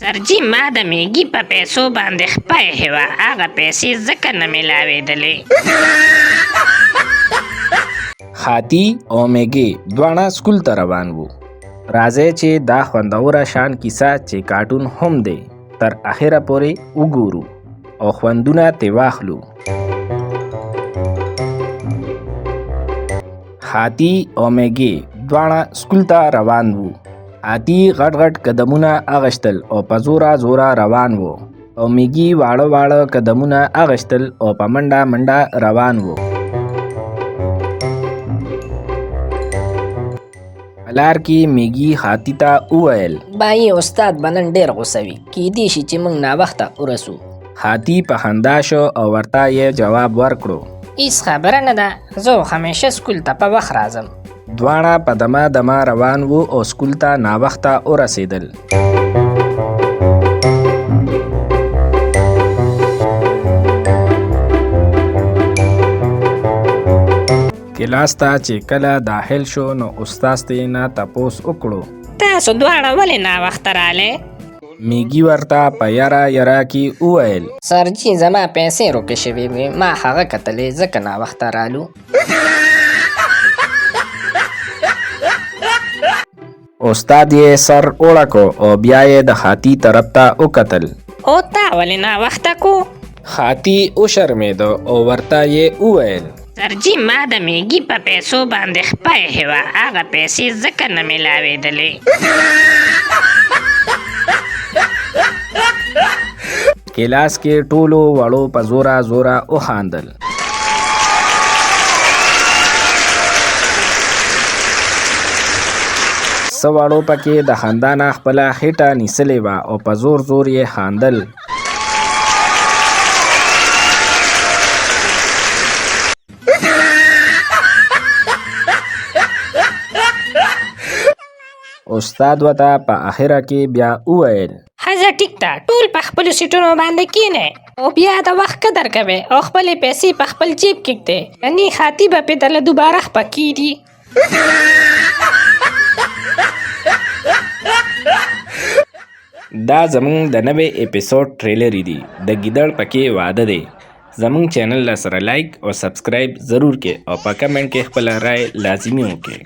سرجي ما د میږي په پیسو باندې خپه هوا هغه پیسې ځکه نه میلاوېدلې. خاتی او میږي دواړه سکول ته روان وو. راځئ چې دا خوندوره شان کیسه چې کارټون هم دی تر اخره پورې وګورو او خوندونه ترې واخلو. خاتی او میږي دواړه سکول ته روان وو. خاتی غټ غټ قدمونه اغشتل او په زوره زوره روان وو او میږي واړه واړه قدمونه اغشتل او په منډه منډه روان وو. لار کې میږي خاتی ته وویل بای استاد بنن ډیر غوسه وي کیدی شي چې موږ ناوخته ورسو. خاتی په خندا شو او ورته یې جواب ورکړو هیڅ خبره نه ده، زه همیشه سکول ته په وخت راځم. دواړه په دمه دمه روان وو او سکول ته ناوخته ورسېدل. کلاس ته چې کله داخل شو نو استاد ترې نه تپوس وکړو تاسو دواړه ولې ناوخته راغلئ؟ میږي ورته په یاره یاره کې وویل سرجي زما پیسې روکې شوې وې ما هغه کتلې ځکه ناوخته رالو. استاد یې سر اوړکو او بیا یې د خاتی طرف ته وکتل. او تا ولې ناوخته کو؟ خاتی وشرمېده او ورته یې وویل سرجي ما د میږي په پیسو باندې خپه هوا هغه پیسې ځکه نه میلاوېدلې. کلاس کې ټولو وړو په زوره زوره وخاندل. څه وړو پکې د خندا نه خپله خېټه نیسلې وه او په زور زور یې خاندل. استاد ورته په اخره کې بیا وویل ښځه ټیک ده، ټول په خپلو سیټونو باندې کښېنئ او بیا د وخت قدر کوئ او خپلې پیسې په خپل جیب کښږدئ، یعنې خاطي به پې درله دوباره خپه کېږي. دا زمونږ د نوې اپیسوډ ټریلر دی، د ګیدړ پکې واده دی. زمونږ چینل له سره لایک او سبسکرایب ضرور کې او په کمنټ کې خپله رائے لازمي وکړئ.